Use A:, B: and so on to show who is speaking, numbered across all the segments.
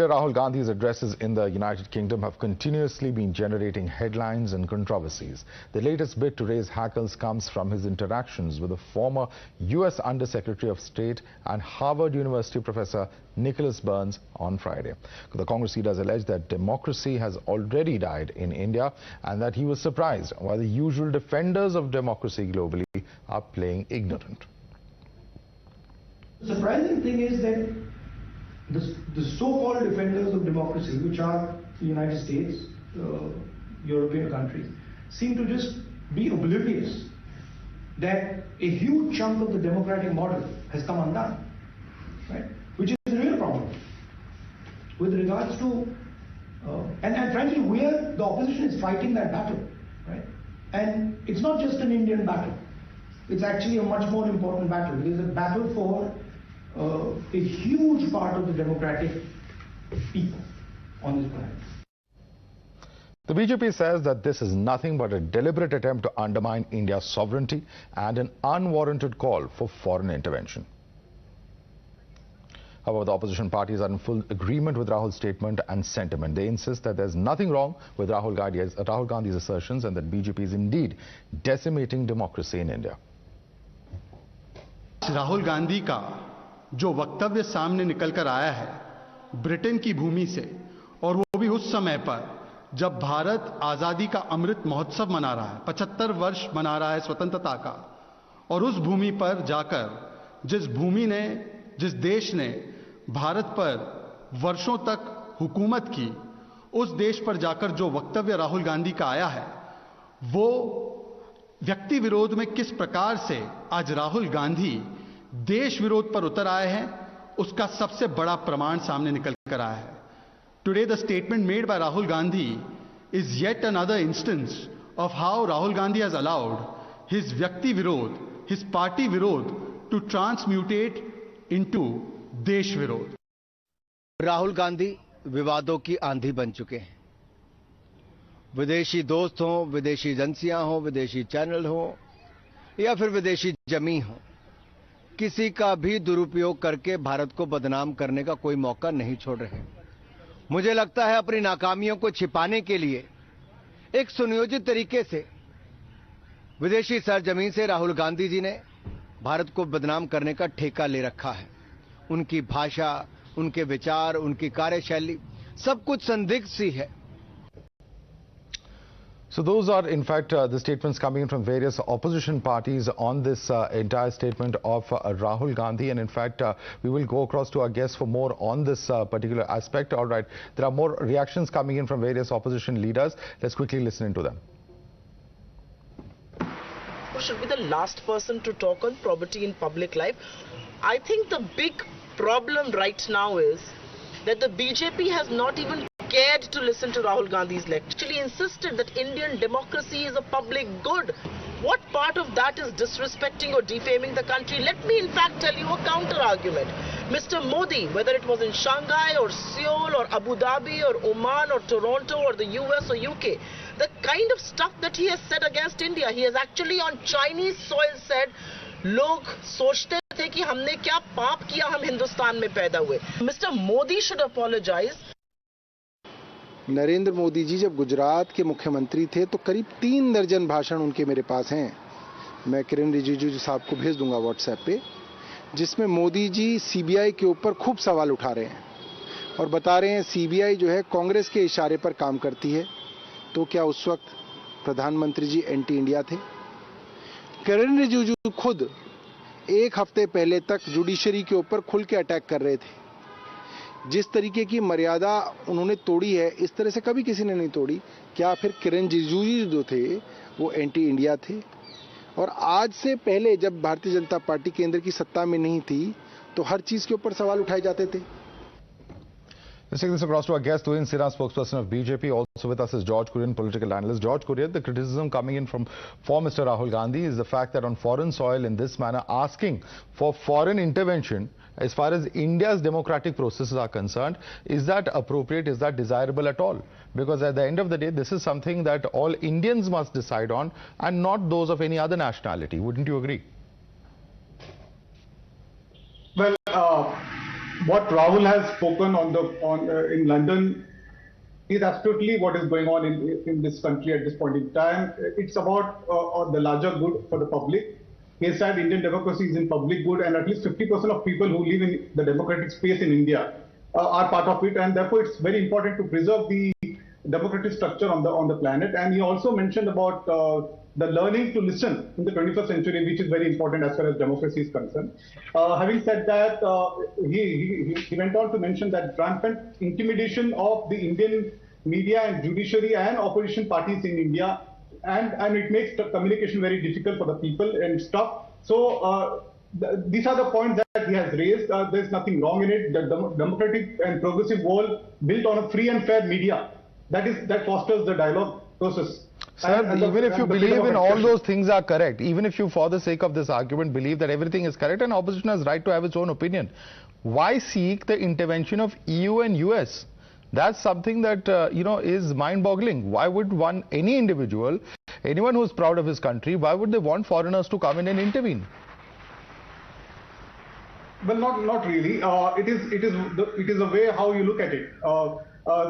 A: Rahul Gandhi's addresses in the United Kingdom have continuously been generating headlines and controversies. The latest bit to raise hackles comes from his interactions with the former US Under-Secretary of State and Harvard University professor Nicholas Burns on Friday. The Congress leaders alleged that democracy has already died in India and that he was surprised why the usual defenders of democracy globally are playing ignorant.
B: The surprising thing is that the so-called defenders of democracy, which are the United States, European countries, seem to just be oblivious that a huge chunk of the democratic model has come undone, right? Which is a real problem. With regards to, and frankly, the opposition is fighting that battle, right? And it's not just an Indian battle. It's actually a much more important battle. It is a battle for a huge part of the democratic people on this planet.
A: The BJP says that this is nothing but a deliberate attempt to undermine India's sovereignty and an unwarranted call for foreign intervention. However, the opposition parties are in full agreement with Rahul's statement and sentiment. They insist that there's nothing wrong with Rahul Gandhi's assertions and that BJP is indeed decimating democracy in India.
C: Rahul Gandhi का जो वक्तव्य सामने निकलकर आया है Britain की भूमि से, और वो भी उस समय पर जब भारत आजादी का अमृत महोत्सव मना रहा है, 75 वर्ष मना रहा है स्वतंत्रता का, और उस भूमि पर जाकर जिस देश ने भारत पर वर्षों तक हुकूमत की, उस देश पर जाकर जो वक्तव्य राहुल गांधी का आया है, वो व्यक्ति विरोध में किस प्रकार से आज राहुल गांधी देश विरोध पर उतर आए हैं, उसका सबसे बड़ा प्रमाण सामने निकल कर आया है. Today the statement made by Rahul Gandhi is yet another instance of how Rahul Gandhi has allowed his vyakti virod, his party virod to transmutate into desh virod.
D: Rahul Gandhi विवादों की आंधी बन चुके हैं. विदेशी दोस्त हों, विदेशी एजेंसियां हों, विदेशी चैनल हों या फिर विदेशी जमी हो, किसी का भी दुरुपयोग करके भारत को बदनाम करने का कोई मौका नहीं छोड़ रहे. मुझे लगता है अपनी नाकामियों को छिपाने के लिए एक सुनियोजित तरीके से विदेशी सरजमीन से राहुल गांधी जी ने भारत को बदनाम करने का ठेका ले रखा है. उनकी भाषा, उनके विचार, उनकी कार्यशैली सब कुछ संदिग्ध सी है.
A: So those are in fact the statements coming in from various opposition parties on this entire statement of Rahul Gandhi, and in fact we will go across to our guests for more on this particular aspect. All right, there are more reactions coming in from various opposition leaders. Let's quickly listen into them.
E: Who should be the last person to talk on poverty in public life? I think the big problem right now is that the BJP has not even cared to listen to Rahul Gandhi's lecture. Actually insisted that Indian democracy is a public good. What part of that is disrespecting or defaming the country? Let me in fact tell you a counter argument. Mr. Modi, whether it was in Shanghai or Seoul or Abu Dhabi or Oman or Toronto or the US or UK, the kind of stuff that he has said against India, he has actually on Chinese soil said, लोग सोचते थे कि हमने क्या पाप किया, हम हिंदुस्तान में पैदा हुए. Mr. Modi should apologize.
F: Narendra Modi ji जब गुजरात के मुख्यमंत्री थे तो करीब 3 दर्जन भाषण उनके मेरे पास हैं. मैं किरण रिजिजू जी साहब को भेज दूंगा व्हाट्सएप पे, जिसमें मोदी जी सीबीआई के ऊपर खूब सवाल उठा रहे हैं और बता रहे हैं सीबीआई जो है कांग्रेस के इशारे पर काम करती है. तो क्या उस वक्त प्रधानमंत्री जी एंटी इंडिया थे? किरण रिजिजू खुद 1 हफ्ते पहले तक जुडिशरी के ऊपर खुल के अटैक कर रहे थे. जिस तरीके की मर्यादा उन्होंने तोड़ी है, इस तरह से कभी किसी ने नहीं तोड़ी. क्या फिर किरण रिजिजू जी जो थे वो एंटी इंडिया थे? और आज से पहले जब भारतीय जनता पार्टी केंद्र की सत्ता में नहीं थी तो हर चीज के ऊपर सवाल उठाए जाते थे.
A: Let's take this across to our guest, Tuin Sira, spokesperson of BJP. Also with us is George Kurian, political analyst. George Kurian, the criticism coming in for Mr. Rahul Gandhi is the fact that on foreign soil in this manner asking for foreign intervention as far as India's democratic processes are concerned, is that appropriate, is that desirable at all? Because at the end of the day, this is something that all Indians must decide on and not those of any other nationality. Wouldn't you agree?
B: Well,
C: what Rahul has spoken in London is absolutely what is going on in this country at this point in time. It's about the larger good for the public. He said Indian democracy is in public good, and at least 50% of people who live in the democratic space in India are part of it, and therefore it's very important to preserve the democratic structure on the planet. And he also mentioned about the learning to listen in the 21st century, which is very important as far as democracy is concerned. Having said that, he went on to mention that rampant intimidation of the Indian media and judiciary and opposition parties in India, and it makes the communication very difficult for the people and stuff. So these are the points that he has raised. There's nothing wrong in it. The democratic and progressive world built on a free and fair media that fosters the dialogue process.
A: Sir, even if you believe in all those things are correct, even if you for the sake of this argument believe that everything is correct and opposition has right to have its own opinion, why seek the intervention of EU and US? That's something that is mind-boggling. Why would any individual, anyone who's proud of his country, why would they want foreigners to come in and intervene?
C: Well, not really. It is a way how you look at it.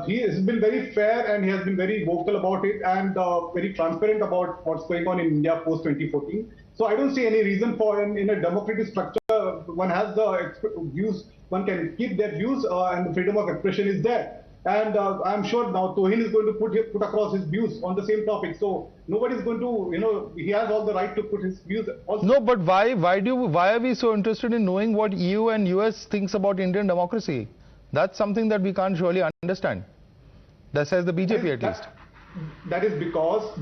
C: He has been very fair and he has been very vocal about it and very transparent about what's going on in India post 2014. So I don't see any reason for in a democratic structure one has the views, one can keep their views and the freedom of expression is there. And I'm sure now Tohin is going to put across his views on the same topic. So nobody is going to, he has all the right to put his views also.
A: No, but why are we so interested in knowing what EU and US thinks about Indian democracy? That's something that we can't surely understand. That says the BJP at least.
C: That is because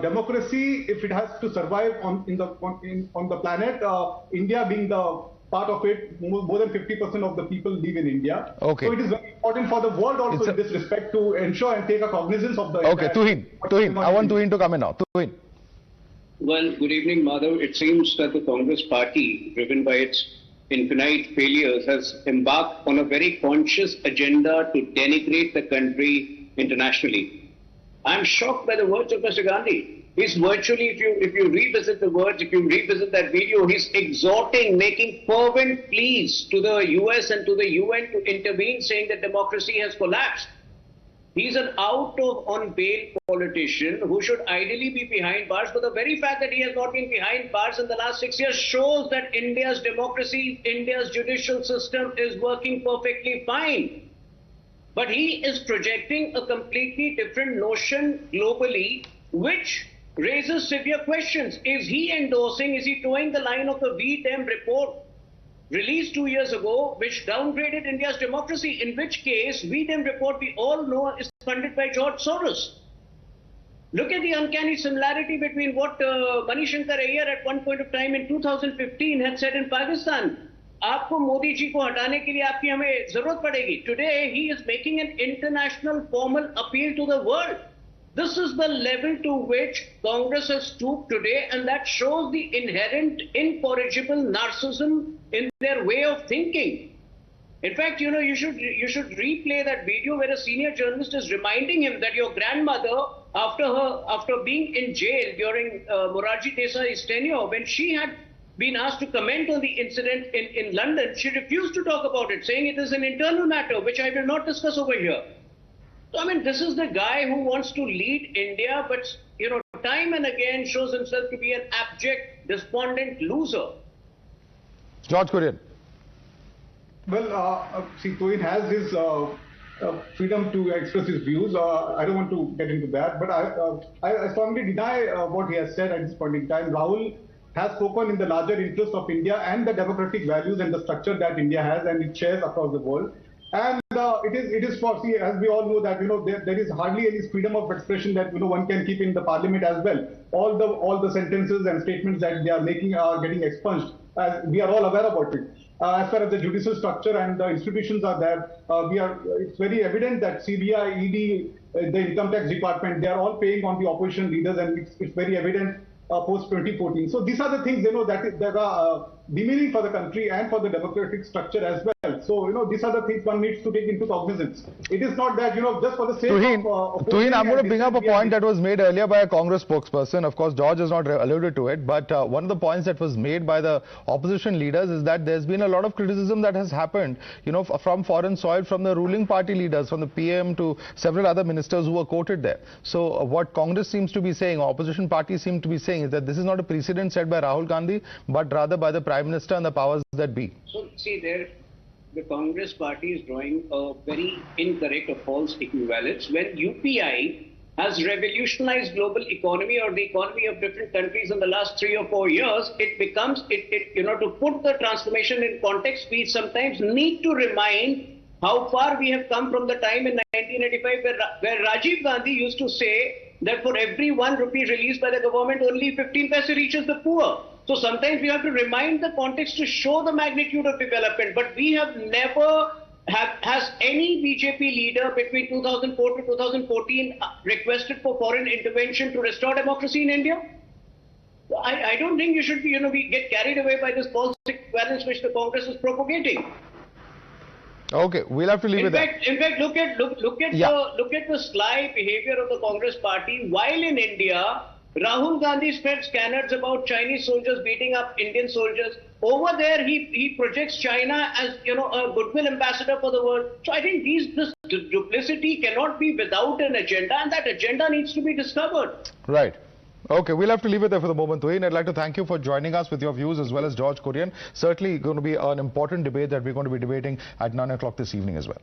C: democracy, if it has to survive on the planet, India being the part of it, more than 50% of the people live in India.
A: Okay.
C: So it is very important for the world also in this respect to ensure and take a cognizance of the...
A: Okay, Tuhin, I want Tuhin to come in now. Tuhin.
G: Well, good evening, Madhav. It seems that the Congress party, driven by its infinite failures, has embarked on a very conscious agenda to denigrate the country internationally. I'm shocked by the words of Mr. Gandhi. He's virtually, if you revisit the words, if you revisit that video, he's exhorting, making fervent pleas to the US and to the UN to intervene, saying that democracy has collapsed. He's an on bail politician who should ideally be behind bars, but the very fact that he has not been behind bars in the last 6 years shows that India's democracy, India's judicial system is working perfectly fine. But he is projecting a completely different notion globally, which raises severe questions. Is he endorsing, is he towing the line of the V-Dem report released 2 years ago, which downgraded India's democracy, in which case V-Dem report we all know is funded by George Soros. Look at the uncanny similarity between what Mani Shankar Ayyar at one point of time in 2015 had said in Pakistan. आपको मोदी जी को हटाने के लिए आपकी हमें जरूरत पड़ेगी. Today he is making an international formal appeal to the world. This is the level to which Congress has stooped today, and that shows the inherent, incorrigible narcissism in their way of thinking. In fact, you should replay that video where a senior journalist is reminding him that your grandmother, after being in jail during Morarji Desai's tenure, when she had been asked to comment on the incident in London, she refused to talk about it, saying it is an internal matter which I will not discuss over here. So, I mean, this is the guy who wants to lead India, but, time and again shows himself to be an abject, despondent loser.
A: George Kurian.
C: Well, see, Tohin has his freedom to express his views. I don't want to get into that, but I strongly deny what he has said at this point in time. Rahul has spoken in the larger interest of India and the democratic values and the structure that India has and it shares across the world. And it is for, see, as we all know that, there is hardly any freedom of expression that, one can keep in the parliament as well. All the sentences and statements that they are making are getting expunged. We are all aware about it. As far as the judicial structure and the institutions are there, it's very evident that CBI, ED, the Income Tax Department, they are all paying on the opposition leaders, and it's very evident post 2014. So these are the things, that are demeaning for the country and for the democratic structure as well.
H: So, these are the things one needs to take into cognizance. It is not that, just for the sake
A: Tuhin, I'm going to bring up a point that was made earlier by a Congress spokesperson. Of course, George has not alluded to it, but one of the points that was made by the opposition leaders is that there's been a lot of criticism that has happened, from foreign soil, from the ruling party leaders, from the PM to several other ministers who were quoted there. So what Congress seems to be saying, opposition parties seem to be saying, is that this is not a precedent set by Rahul Gandhi, but rather by the Prime Minister and the powers that be.
G: So, see, the Congress party is drawing a very incorrect or false equivalence. When UPI has revolutionized global economy or the economy of different countries in the last 3 or 4 years, it becomes, to put the transformation in context, we sometimes need to remind how far we have come from the time in 1985 where Rajiv Gandhi used to say that for every 1 rupee released by the government, only 15 paise reaches the poor. So sometimes we have to remind the context to show the magnitude of development. But we have never, has any BJP leader between 2004 to 2014 requested for foreign intervention to restore democracy in India? I don't think you should be, we get carried away by this false equivalence which the Congress is propagating.
A: Okay, we'll have to leave it there.
G: In fact, look at the sly behavior of the Congress party. While in India, Rahul Gandhi spread scanners about Chinese soldiers beating up Indian soldiers. Over there, he projects China as a goodwill ambassador for the world. So I think this duplicity cannot be without an agenda, and that agenda needs to be discovered.
A: Right. Okay, we'll have to leave it there for the moment, Tuhin. I'd like to thank you for joining us with your views, as well as George Kurian. Certainly going to be an important debate that we're going to be debating at 9 o'clock this evening as well.